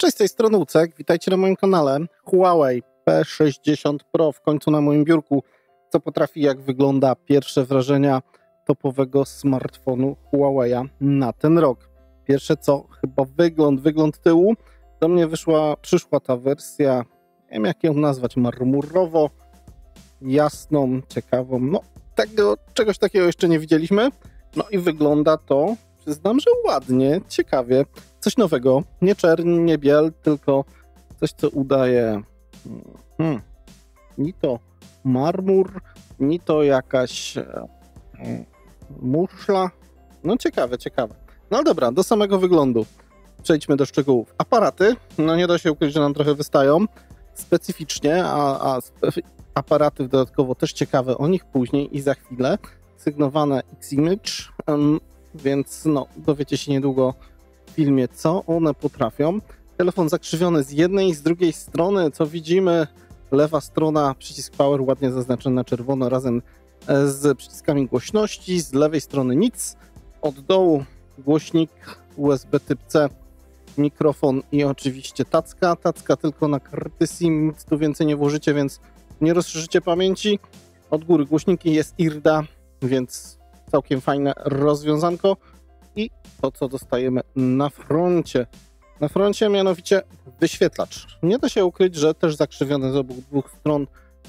Cześć, z tej strony Ucek, witajcie na moim kanale. Huawei P60 Pro w końcu na moim biurku. Co potrafi, jak wygląda, pierwsze wrażenia topowego smartfonu Huawei'a na ten rok. Pierwsze co, chyba wygląd tyłu. Do mnie przyszła ta wersja, nie wiem jak ją nazwać, marmurowo, jasną, ciekawą. No, czegoś takiego jeszcze nie widzieliśmy. No i wygląda to, przyznam, że ładnie, ciekawie. Coś nowego, nie czerń, nie biel, tylko coś, co udaje ni to marmur, ni to jakaś muszla. No ciekawe. No dobra, do samego wyglądu. Przejdźmy do szczegółów. Aparaty, no nie da się ukryć, że nam trochę wystają specyficznie, a aparaty dodatkowo też ciekawe, o nich później i za chwilę. Sygnowane X-Image, więc no dowiecie się niedługo w filmie, co one potrafią. Telefon zakrzywiony z jednej i z drugiej strony, co widzimy, lewa strona, przycisk power ładnie zaznaczony na czerwono razem z przyciskami głośności, z lewej strony nic, od dołu głośnik USB typ C, mikrofon i oczywiście tacka tylko na karty SIM, nic tu więcej nie włożycie, więc nie rozszerzycie pamięci. Od góry głośniki, jest IRDA, więc całkiem fajne rozwiązanko. I to, co dostajemy na froncie. Na froncie mianowicie wyświetlacz. Nie da się ukryć, że też zakrzywiony z obu dwóch stron,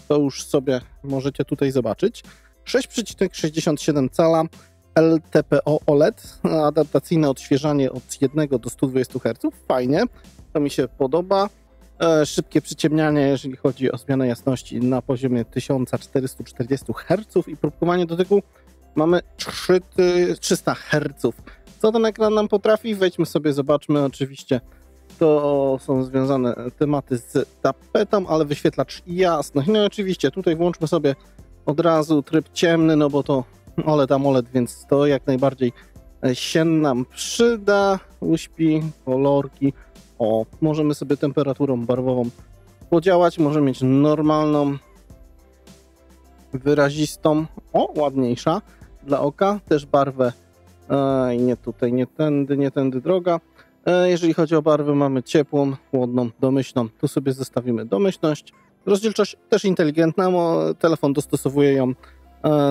to już sobie możecie tutaj zobaczyć. 6,67 cala LTPO OLED, adaptacyjne odświeżanie od 1 do 120 Hz. Fajnie, to mi się podoba. Szybkie przyciemnianie, jeżeli chodzi o zmianę jasności na poziomie 1440 Hz i próbkowanie dotyku mamy 300 Hz. Co ten ekran nam potrafi? Wejdźmy sobie, zobaczmy. Oczywiście to są związane tematy z tapetą, ale wyświetlacz jasność. No i oczywiście tutaj włączmy sobie od razu tryb ciemny, no bo to OLED AMOLED, więc to jak najbardziej się nam przyda. Uśpi, kolorki. O, możemy sobie temperaturą barwową podziałać. Możemy mieć normalną, wyrazistą, ładniejsza dla oka, też barwę nie tutaj, nie tędy droga. Jeżeli chodzi o barwę, mamy ciepłą, chłodną, domyślną. Tu sobie zostawimy domyślność. Rozdzielczość też inteligentna, bo telefon dostosowuje ją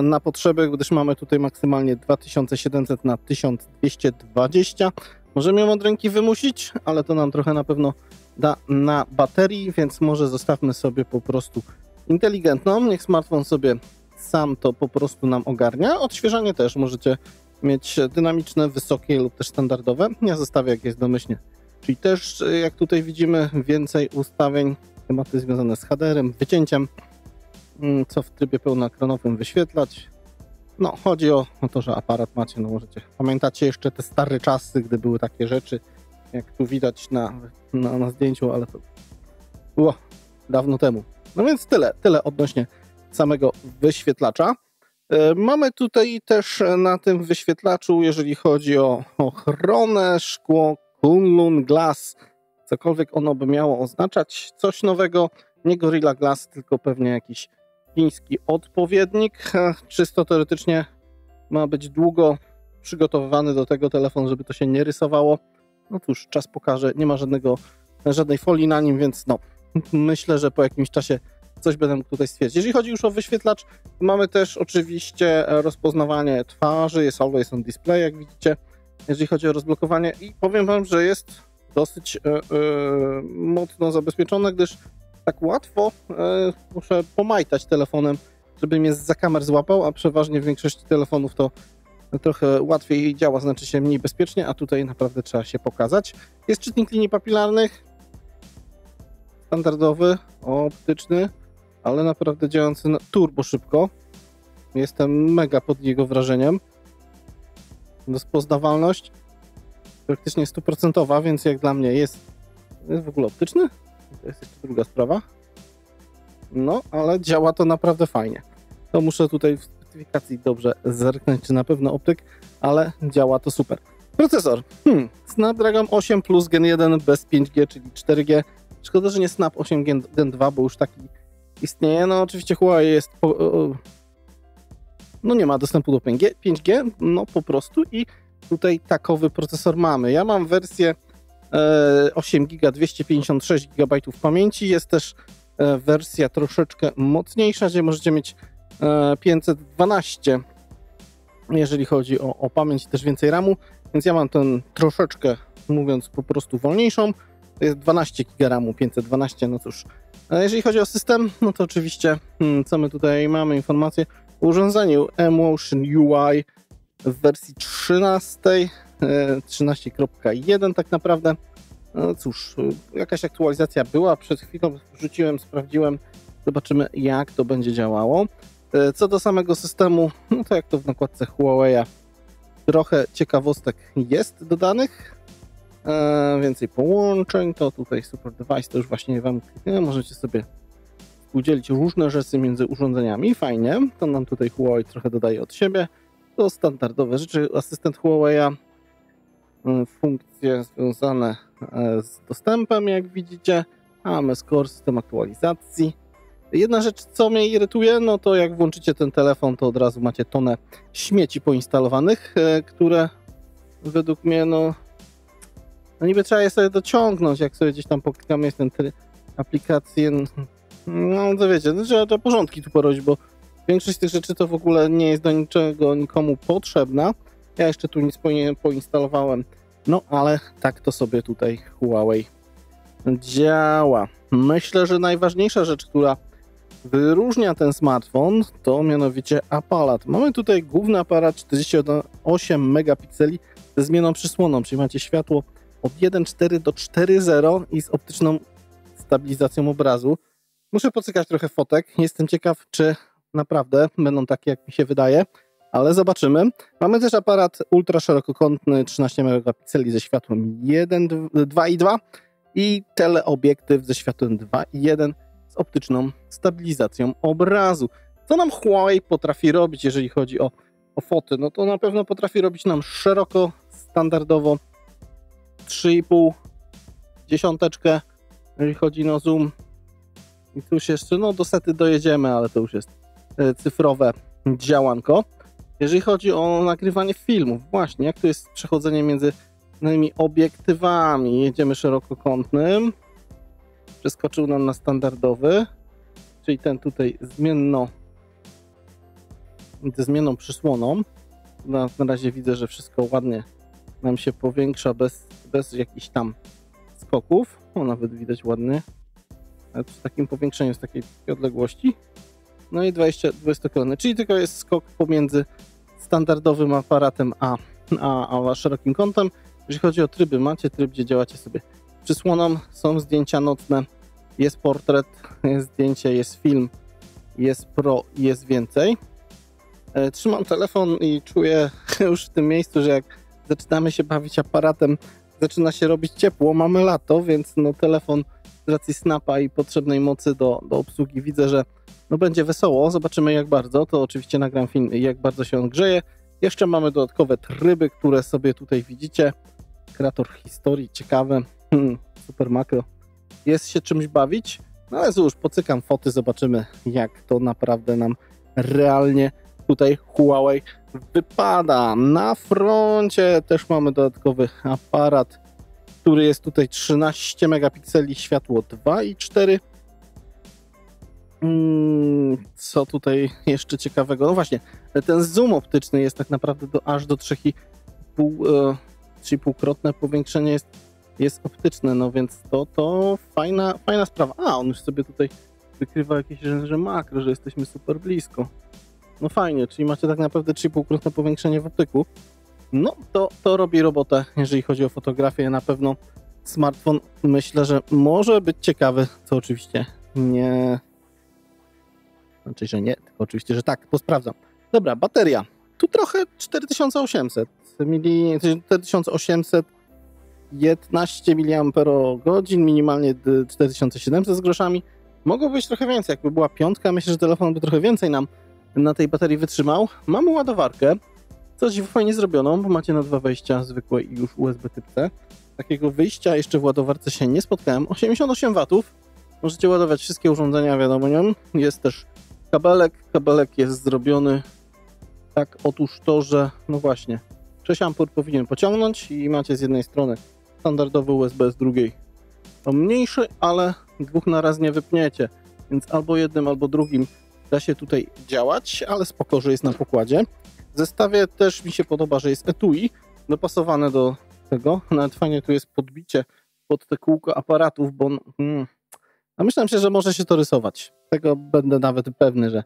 na potrzeby, gdyż mamy tutaj maksymalnie 2700 na 1220. Możemy ją od ręki wymusić, ale to nam trochę na pewno da na baterii, więc może zostawmy sobie po prostu inteligentną. Niech smartfon sobie sam to po prostu nam ogarnia. Odświeżanie też możecie mieć dynamiczne, wysokie lub też standardowe. Ja zostawię jak jest domyślnie. Czyli też jak tutaj widzimy więcej ustawień, tematy związane z HDR-em, wycięciem, co w trybie pełnoekranowym wyświetlać. No chodzi o to, że aparat macie, no możecie. Pamiętacie jeszcze te stare czasy, gdy były takie rzeczy, jak tu widać na zdjęciu, ale to było dawno temu. No więc tyle odnośnie samego wyświetlacza. Mamy tutaj też na tym wyświetlaczu, jeżeli chodzi o ochronę, szkło Kunlun Glass, cokolwiek ono by miało oznaczać, coś nowego, nie Gorilla Glass, tylko pewnie jakiś chiński odpowiednik. Czysto teoretycznie ma być długo przygotowywany do tego telefon, żeby to się nie rysowało. No cóż, czas pokaże, nie ma żadnej folii na nim, więc no, myślę, że po jakimś czasie coś będę mógł tutaj stwierdzić. Jeżeli chodzi już o wyświetlacz, mamy też oczywiście rozpoznawanie twarzy, jest Always on Display, jak widzicie, jeżeli chodzi o rozblokowanie i powiem wam, że jest dosyć mocno zabezpieczone, gdyż tak łatwo muszę pomajtać telefonem, żeby mnie zza kamer złapał, a przeważnie w większości telefonów to trochę łatwiej działa, znaczy się mniej bezpiecznie, a tutaj naprawdę trzeba się pokazać. Jest czytnik linii papilarnych, standardowy, optyczny, ale naprawdę działający turbo szybko. Jestem mega pod jego wrażeniem. Rozpoznawalność praktycznie 100%, więc jak dla mnie jest w ogóle optyczny. To jest jeszcze druga sprawa. No, ale działa to naprawdę fajnie. To muszę tutaj w specyfikacji dobrze zerknąć, czy na pewno optyk, ale działa to super. Procesor. Snapdragon 8 Plus Gen 1 bez 5G, czyli 4G. Szkoda, że nie Snap 8 Gen 2, bo już taki istnieje. No oczywiście Huawei jest no nie ma dostępu do 5G, no po prostu i tutaj takowy procesor mamy. Ja mam wersję 8 GB, 256 GB pamięci. Jest też wersja troszeczkę mocniejsza, gdzie możecie mieć 512, jeżeli chodzi o pamięć, też więcej RAMu, więc ja mam ten troszeczkę, mówiąc po prostu wolniejszą. To jest 12 GB RAMu, 512, no cóż. Jeżeli chodzi o system, no to oczywiście, co my tutaj mamy, informacje o urządzeniu Emotion UI w wersji 13.1 tak naprawdę. No cóż, jakaś aktualizacja była, przed chwilą wrzuciłem, sprawdziłem, zobaczymy jak to będzie działało. Co do samego systemu, no to jak to w nakładce Huawei'a, trochę ciekawostek jest dodanych. Więcej połączeń, to tutaj Super Device, to już właśnie Wam możecie sobie udzielić różne rzeczy między urządzeniami, fajnie, to nam tutaj Huawei trochę dodaje od siebie, to standardowe rzeczy, asystent Huawei'a, funkcje związane z dostępem, jak widzicie, mamy score, system aktualizacji. Jedna rzecz, co mnie irytuje, no to jak włączycie ten telefon, to od razu macie tonę śmieci poinstalowanych, które według mnie, no niby trzeba je sobie dociągnąć, jak sobie gdzieś tam poklikamy, jest ten aplikacje, no to wiecie, no, trzeba porządki tu porobić, bo większość z tych rzeczy to w ogóle nie jest do niczego nikomu potrzebna. Ja jeszcze tu nic nie poinstalowałem, no ale tak to sobie tutaj Huawei działa. Myślę, że najważniejsza rzecz, która wyróżnia ten smartfon, to mianowicie aparat. Mamy tutaj główny aparat 48 megapikseli ze zmienną przysłoną, czyli macie światło od 1.4 do 4.0 i z optyczną stabilizacją obrazu. Muszę pocykać trochę fotek. Jestem ciekaw, czy naprawdę będą takie, jak mi się wydaje, ale zobaczymy. Mamy też aparat ultra szerokokątny 13 megapikseli ze światłem 2.2 i teleobiektyw ze światłem 2.1 z optyczną stabilizacją obrazu. Co nam Huawei potrafi robić, jeżeli chodzi o foty? No to na pewno potrafi robić nam szeroko, standardowo 3,5, dziesiąteczkę, jeżeli chodzi o zoom. I tu już jeszcze, no do sety dojedziemy, ale to już jest cyfrowe działanko. Jeżeli chodzi o nagrywanie filmów, właśnie, jak to jest przechodzenie między innymi obiektywami. Jedziemy szerokokątnym. Przeskoczył nam na standardowy, czyli ten tutaj zmienną przysłoną. Na razie widzę, że wszystko ładnie nam się powiększa bez jakichś tam skoków. O, nawet widać ładnie. Ale przy takim powiększeniu z takiej odległości. No i 20-krotny, czyli tylko jest skok pomiędzy standardowym aparatem a szerokim kątem. Jeżeli chodzi o tryby, macie tryb, gdzie działacie sobie przysłoną, są zdjęcia nocne, jest portret, jest zdjęcie, jest film, jest pro i jest więcej. Trzymam telefon i czuję już w tym miejscu, że jak zaczynamy się bawić aparatem, zaczyna się robić ciepło, mamy lato, więc no telefon z racji snapa i potrzebnej mocy do obsługi widzę, że no będzie wesoło, zobaczymy jak bardzo, to oczywiście nagram film jak bardzo się on grzeje. Jeszcze mamy dodatkowe tryby, które sobie tutaj widzicie. Kreator historii, ciekawe, super makro. Jest się czymś bawić, no ale cóż, pocykam foty, zobaczymy jak to naprawdę nam realnie tutaj Huawei wypada. Na froncie też mamy dodatkowy aparat, który jest tutaj 13 megapikseli, światło 2.4. Co tutaj jeszcze ciekawego? No właśnie, ten zoom optyczny jest tak naprawdę aż do 3,5-krotne powiększenie jest optyczne, no więc to fajna sprawa. A, on już sobie tutaj wykrywa jakieś że makro, że jesteśmy super blisko. No fajnie, czyli macie tak naprawdę 3,5-krotne powiększenie w optyku. No to robi robotę, jeżeli chodzi o fotografię. Na pewno smartfon, myślę, że może być ciekawy, co oczywiście nie... Znaczy, że nie, tylko oczywiście, że tak, to sprawdzam. Dobra, bateria. Tu trochę 4800 11 mAh, minimalnie 4700 z groszami. Mogło być trochę więcej, jakby była piątka, myślę, że telefon by trochę więcej nam na tej baterii wytrzymał. Mamy ładowarkę, coś fajnie zrobioną, bo macie na 2 wejścia zwykłe i już USB typ C. Takiego wyjścia jeszcze w ładowarce się nie spotkałem. 88 W. Możecie ładować wszystkie urządzenia, wiadomo nią. Jest też kabelek jest zrobiony tak, otóż to, że no właśnie 6 ampur powinien pociągnąć i macie z jednej strony standardowy USB z drugiej. To mniejszy, ale dwóch na raz nie wypniecie, więc albo jednym, albo drugim da się tutaj działać, ale spoko, że jest na pokładzie. W zestawie też mi się podoba, że jest etui dopasowane do tego. Nawet fajnie tu jest podbicie pod te kółko aparatów, bo myślałem się, że może się to rysować. Tego będę nawet pewny, że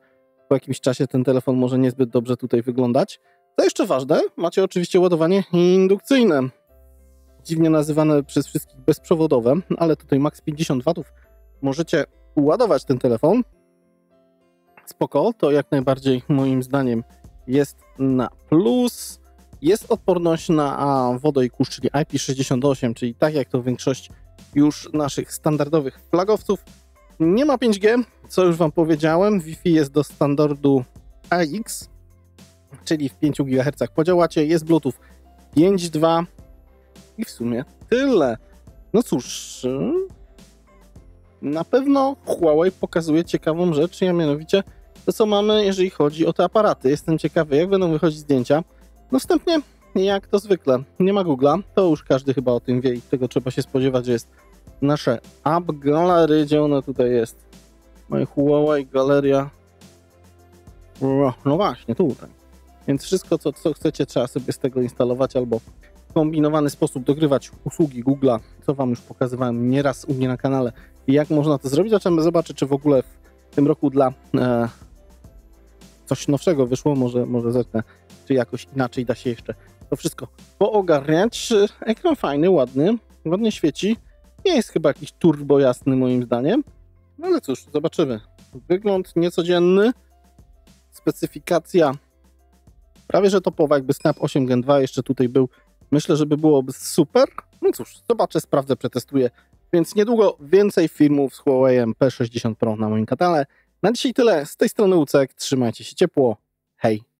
po jakimś czasie ten telefon może niezbyt dobrze tutaj wyglądać. Co jeszcze ważne, macie oczywiście ładowanie indukcyjne. Dziwnie nazywane przez wszystkich bezprzewodowe, ale tutaj max 50 W możecie ładować ten telefon. Spoko, to jak najbardziej moim zdaniem jest na plus. Jest odporność na wodę i kurz, czyli IP68, czyli tak jak to większość już naszych standardowych flagowców. Nie ma 5G, co już wam powiedziałem. Wi-Fi jest do standardu AX, czyli w 5 GHz podziałacie. Jest Bluetooth 5.2 i w sumie tyle. No cóż, na pewno Huawei pokazuje ciekawą rzecz, a mianowicie to, co mamy, jeżeli chodzi o te aparaty. Jestem ciekawy, jak będą wychodzić zdjęcia. No wstępnie, jak to zwykle, nie ma Google'a, to już każdy chyba o tym wie i tego trzeba się spodziewać, że jest nasze App Gallery, gdzie ona tutaj jest. Moje Huawei Galeria. No właśnie, tutaj. Więc wszystko, co chcecie, trzeba sobie z tego instalować albo w kombinowany sposób dogrywać usługi Google'a, co wam już pokazywałem nieraz u mnie na kanale i jak można to zrobić. Zaczynamy zobaczyć, czy w ogóle w tym roku dla coś nowszego wyszło, może zerknę, czy jakoś inaczej da się jeszcze to wszystko poogarniać. Ekran fajny, ładnie świeci. Nie jest chyba jakiś turbo jasny moim zdaniem, no ale cóż, zobaczymy. Wygląd niecodzienny, specyfikacja prawie że topowa, jakby Snap 8 Gen 2 jeszcze tutaj był. Myślę, że byłoby super. No cóż, zobaczę, sprawdzę, przetestuję. Więc niedługo więcej filmów z Huawei P60 Pro na moim kanale. Na dzisiaj tyle. Z tej strony Ucek. Trzymajcie się ciepło. Hej!